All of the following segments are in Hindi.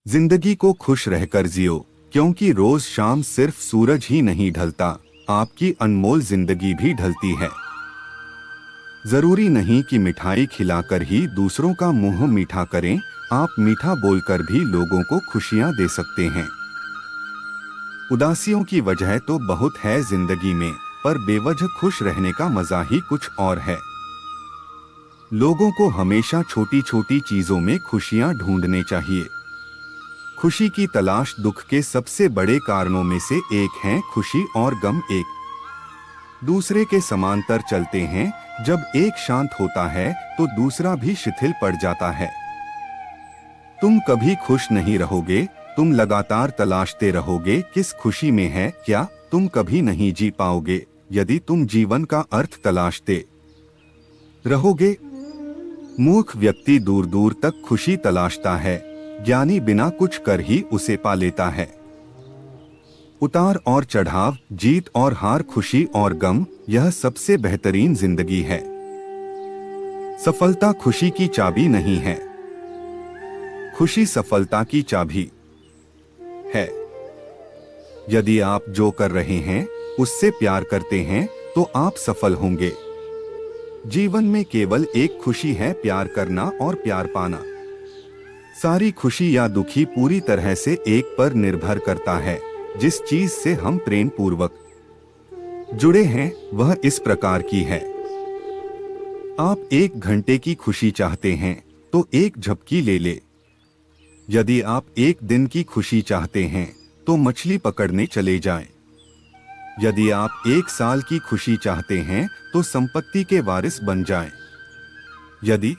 जिंदगी को खुश रहकर जियो, क्योंकि रोज शाम सिर्फ सूरज ही नहीं ढलता, आपकी अनमोल जिंदगी भी ढलती है। जरूरी नहीं कि मिठाई खिलाकर ही दूसरों का मुंह मीठा करें, आप मीठा बोलकर भी लोगों को खुशियां दे सकते हैं। उदासियों की वजह तो बहुत है जिंदगी में, पर बेवजह खुश रहने का मजा ही कुछ और है। लोगों को हमेशा छोटी छोटी चीजों में खुशियां ढूंढने चाहिए। खुशी की तलाश दुख के सबसे बड़े कारणों में से एक है। खुशी और गम एक दूसरे के समांतर चलते हैं। जब एक शांत होता है तो दूसरा भी शिथिल पड़ जाता है। तुम कभी खुश नहीं रहोगे, तुम लगातार तलाशते रहोगे किस खुशी में है क्या, तुम कभी नहीं जी पाओगे यदि तुम जीवन का अर्थ तलाशते रहोगे। मूर्ख व्यक्ति दूर दूर तक खुशी तलाशता है, ज्ञानी बिना कुछ कर ही उसे पा लेता है। उतार और चढ़ाव, जीत और हार, खुशी और गम, यह सबसे बेहतरीन जिंदगी है। सफलता खुशी की चाबी नहीं है, खुशी सफलता की चाबी है। यदि आप जो कर रहे हैं उससे प्यार करते हैं तो आप सफल होंगे। जीवन में केवल एक खुशी है, प्यार करना और प्यार पाना। सारी खुशी या दुखी पूरी तरह से एक पर निर्भर करता है। जिस चीज से हम प्रेम पूर्वक जुड़े हैं वह इस प्रकार की है। आप 1 घंटे की खुशी चाहते हैं तो एक झपकी ले ले। यदि आप 1 दिन की खुशी चाहते हैं तो मछली पकड़ने चले जाएं। यदि आप 1 साल की खुशी चाहते हैं तो संपत्ति के वारिस बन जाएं। यदि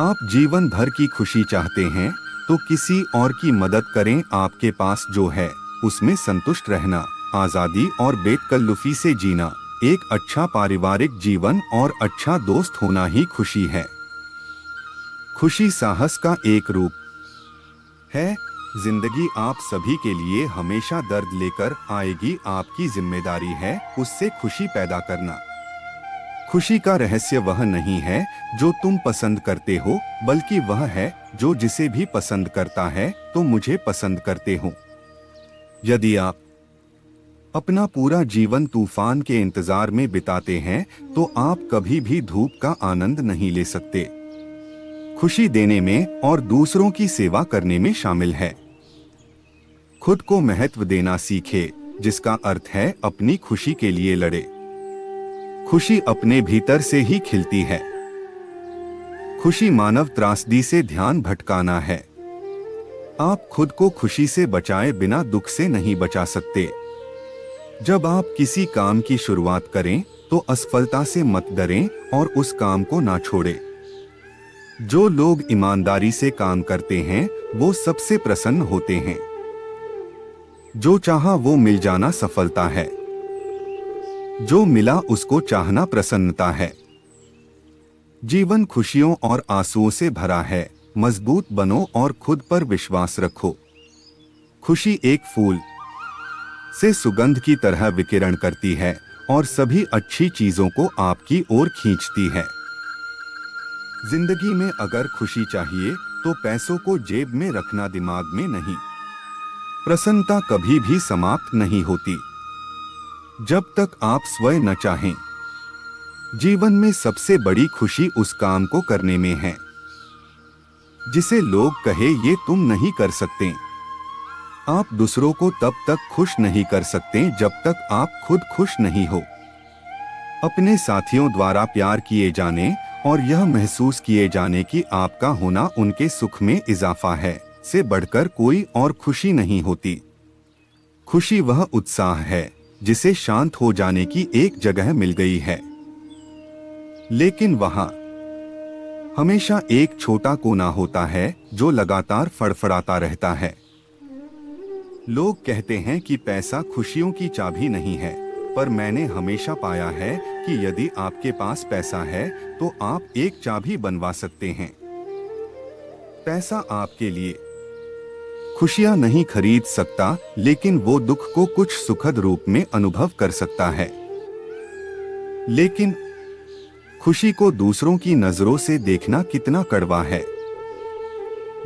आप जीवन भर की खुशी चाहते हैं तो किसी और की मदद करें। आपके पास जो है उसमें संतुष्ट रहना, आजादी और बेतकल्लुफी से जीना, एक अच्छा पारिवारिक जीवन और अच्छा दोस्त होना ही खुशी है। खुशी साहस का एक रूप है। जिंदगी आप सभी के लिए हमेशा दर्द लेकर आएगी, आपकी जिम्मेदारी है उससे खुशी पैदा करना। खुशी का रहस्य वह नहीं है जो तुम पसंद करते हो, बल्कि वह है जो जिसे भी पसंद करता है तो मुझे पसंद करते हो। यदि आप अपना पूरा जीवन तूफान के इंतजार में बिताते हैं तो आप कभी भी धूप का आनंद नहीं ले सकते। खुशी देने में और दूसरों की सेवा करने में शामिल है। खुद को महत्व देना सीखे, जिसका अर्थ है अपनी खुशी के लिए लड़े। खुशी अपने भीतर से ही खिलती है। खुशी मानव त्रासदी से ध्यान भटकाना है। आप खुद को खुशी से बचाए बिना दुख से नहीं बचा सकते। जब आप किसी काम की शुरुआत करें तो असफलता से मत डरें और उस काम को ना छोड़ें। जो लोग ईमानदारी से काम करते हैं वो सबसे प्रसन्न होते हैं। जो चाहा वो मिल जाना सफलता है, जो मिला उसको चाहना प्रसन्नता है। जीवन खुशियों और आंसुओं से भरा है, मजबूत बनो और खुद पर विश्वास रखो। खुशी एक फूल से सुगंध की तरह विकिरण करती है और सभी अच्छी चीजों को आपकी ओर खींचती है। जिंदगी में अगर खुशी चाहिए तो पैसों को जेब में रखना, दिमाग में नहीं। प्रसन्नता कभी भी समाप्त नहीं होती जब तक आप स्वयं न चाहें। जीवन में सबसे बड़ी खुशी उस काम को करने में है जिसे लोग कहे ये तुम नहीं कर सकते। आप दूसरों को तब तक खुश नहीं कर सकते जब तक आप खुद खुश नहीं हो। अपने साथियों द्वारा प्यार किए जाने और यह महसूस किए जाने कि आपका होना उनके सुख में इजाफा है से बढ़कर कोई और खुशी नहीं होती। खुशी वह उत्साह है जिसे शांत हो जाने की एक जगह मिल गई है, लेकिन वहां हमेशा एक छोटा कोना होता है जो लगातार फड़फड़ाता रहता है। लोग कहते हैं कि पैसा खुशियों की चाबी नहीं है, पर मैंने हमेशा पाया है कि यदि आपके पास पैसा है तो आप एक चाबी बनवा सकते हैं। पैसा आपके लिए खुशियां नहीं खरीद सकता, लेकिन वो दुख को कुछ सुखद रूप में अनुभव कर सकता है। लेकिन खुशी को दूसरों की नजरों से देखना कितना कड़वा है।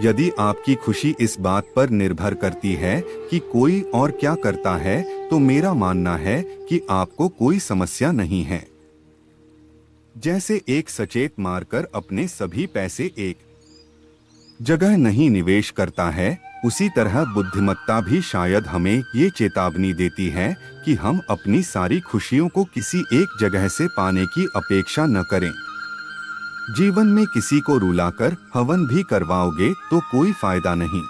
यदि आपकी खुशी इस बात पर निर्भर करती है कि कोई और क्या करता है, तो मेरा मानना है कि आपको कोई समस्या नहीं है। जैसे एक सचेत मारकर अपने सभी पैसे एक जगह नहीं निवेश करता है, उसी तरह बुद्धिमत्ता भी शायद हमें ये चेतावनी देती है कि हम अपनी सारी खुशियों को किसी एक जगह से पाने की अपेक्षा न करें। जीवन में किसी को रुलाकर हवन भी करवाओगे तो कोई फायदा नहीं,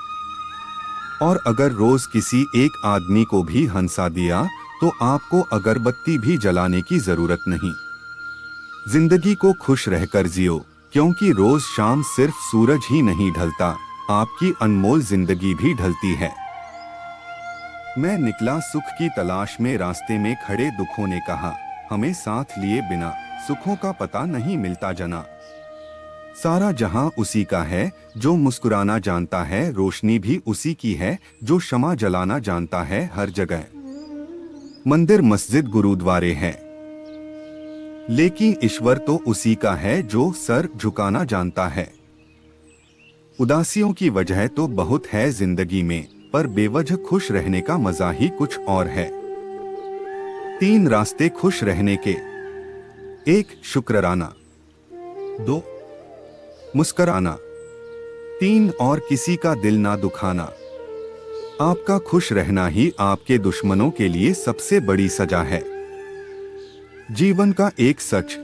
और अगर रोज किसी एक आदमी को भी हंसा दिया तो आपको अगरबत्ती भी जलाने की जरूरत नहीं। जिंदगी को खुश रहकर जियो, क्योंकि रोज शाम सिर्फ सूरज ही नहीं ढलता, आपकी अनमोल जिंदगी भी ढलती है। मैं निकला सुख की तलाश में, रास्ते में खड़े दुखों ने कहा, हमें साथ लिए बिना सुखों का पता नहीं मिलता जना। सारा जहां उसी का है जो मुस्कुराना जानता है, रोशनी भी उसी की है जो क्षमा जलाना जानता है। हर जगह मंदिर मस्जिद गुरुद्वारे हैं, लेकिन ईश्वर तो उसी का है जो सर झुकाना जानता है। उदासियों की वजह तो बहुत है जिंदगी में, पर बेवजह खुश रहने का मजा ही कुछ और है। 3 रास्ते खुश रहने के। 1 शुक्राना, 2 मुस्कुराना, 3 और किसी का दिल ना दुखाना। आपका खुश रहना ही आपके दुश्मनों के लिए सबसे बड़ी सजा है। जीवन का एक सच,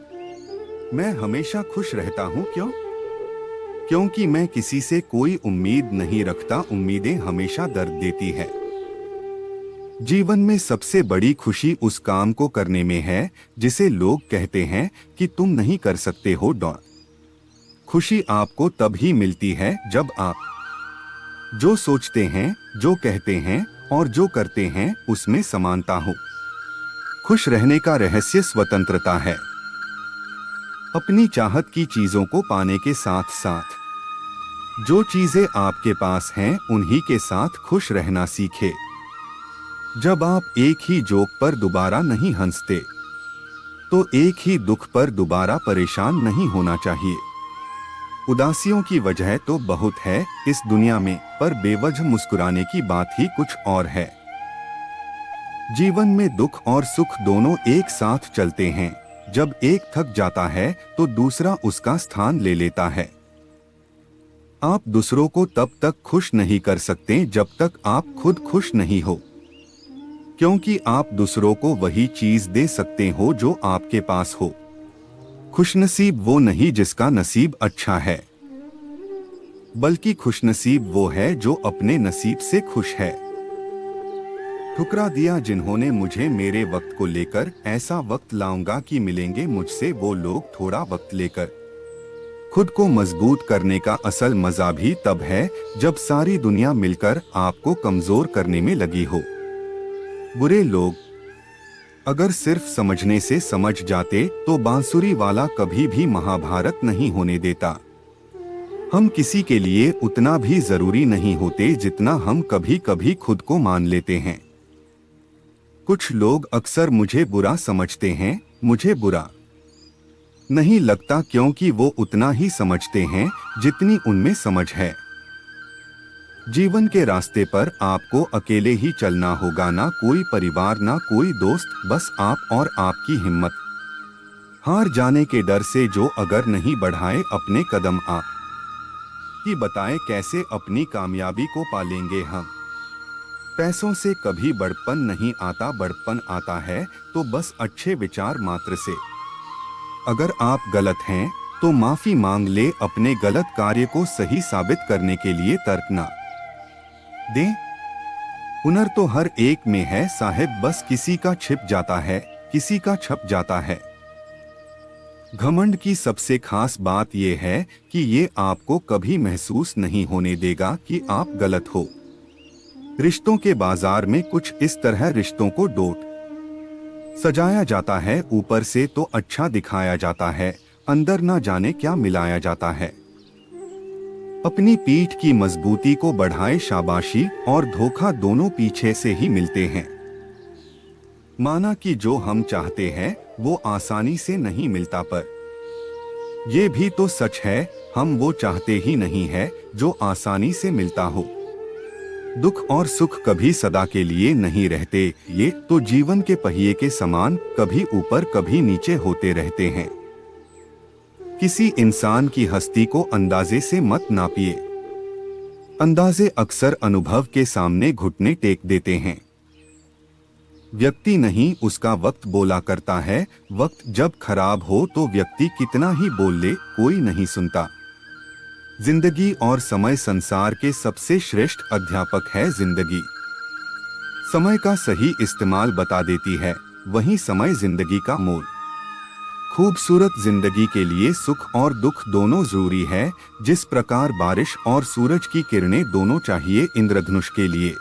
मैं हमेशा खुश रहता हूं। क्यों? क्योंकि मैं किसी से कोई उम्मीद नहीं रखता, उम्मीदें हमेशा दर्द देती है। जीवन में सबसे बड़ी खुशी उस काम को करने में है जिसे लोग कहते हैं कि तुम नहीं कर सकते हो। खुशी आपको तब ही मिलती है जब आप जो सोचते हैं, जो कहते हैं और जो करते हैं उसमें समानता हो। खुश रहने का रहस्य स्वतंत्रता है। अपनी चाहत की चीजों को पाने के साथ साथ जो चीजें आपके पास हैं उन्हीं के साथ खुश रहना सीखे। जब आप एक ही जोक पर दोबारा नहीं हंसते, तो एक ही दुख पर दोबारा परेशान नहीं होना चाहिए। उदासियों की वजह तो बहुत है इस दुनिया में, पर बेवजह मुस्कुराने की बात ही कुछ और है। जीवन में दुख और सुख दोनों एक साथ चलते हैं। जब एक थक जाता है तो दूसरा उसका स्थान ले लेता है। आप दूसरों को तब तक खुश नहीं कर सकते जब तक आप खुद खुश नहीं हो, क्योंकि आप दूसरों को वही चीज दे सकते हो जो आपके पास हो। खुशनसीब वो नहीं जिसका नसीब अच्छा है, बल्कि खुशनसीब वो है जो अपने नसीब से खुश है। ठुकरा दिया जिन्होंने मुझे मेरे वक्त को लेकर, ऐसा वक्त लाऊंगा कि मिलेंगे मुझसे वो लोग थोड़ा वक्त लेकर। खुद को मजबूत करने का असल मजा भी तब है जब सारी दुनिया मिलकर आपको कमजोर करने में लगी हो। बुरे लोग अगर सिर्फ समझने से समझ जाते तो बांसुरी वाला कभी भी महाभारत नहीं होने देता। हम किसी के लिए उतना भी जरूरी नहीं होते जितना हम कभी कभी खुद को मान लेते हैं। कुछ लोग अक्सर मुझे बुरा समझते हैं, मुझे बुरा नहीं लगता क्योंकि वो उतना ही समझते हैं जितनी उनमें समझ है। जीवन के रास्ते पर आपको अकेले ही चलना होगा, ना कोई परिवार ना कोई दोस्त, बस आप और आपकी हिम्मत। हार जाने के डर से जो अगर नहीं बढ़ाए अपने कदम, आप ही बताएं कैसे अपनी कामयाबी को पालेंगे हम। पैसों से कभी बड़पन नहीं आता, बड़पन आता है तो बस अच्छे विचार मात्र से। अगर आप गलत हैं तो माफी मांग ले, अपने गलत कार्य को सही साबित करने के लिए तर्क ना दें। हुनर तो हर एक में है साहिब, बस किसी का छिप जाता है, किसी का छप जाता है। घमंड की सबसे खास बात यह है कि ये आपको कभी महसूस नहीं होने देगा कि आप गलत हो। रिश्तों के बाजार में कुछ इस तरह रिश्तों को डोट सजाया जाता है, ऊपर से तो अच्छा दिखाया जाता है, अंदर ना जाने क्या मिलाया जाता है। अपनी पीठ की मजबूती को बढ़ाए शाबाशी और धोखा दोनों पीछे से ही मिलते हैं। माना कि जो हम चाहते हैं वो आसानी से नहीं मिलता, पर यह भी तो सच है हम वो चाहते ही नहीं है जो आसानी से मिलता हो। दुख और सुख कभी सदा के लिए नहीं रहते, ये तो जीवन के पहिए के समान कभी ऊपर कभी नीचे होते रहते हैं। किसी इंसान की हस्ती को अंदाजे से मत नापिए। अंदाजे अक्सर अनुभव के सामने घुटने टेक देते हैं। व्यक्ति नहीं उसका वक्त बोला करता है। वक्त जब खराब हो तो व्यक्ति कितना ही बोल ले, कोई नहीं सुनता। जिंदगी और समय संसार के सबसे श्रेष्ठ अध्यापक है जिंदगी। समय का सही इस्तेमाल बता देती है, वही समय जिंदगी का मोल। खूबसूरत जिंदगी के लिए सुख और दुख दोनों जरूरी है। जिस प्रकार बारिश और सूरज की किरणें दोनों चाहिए इंद्रधनुष के लिए।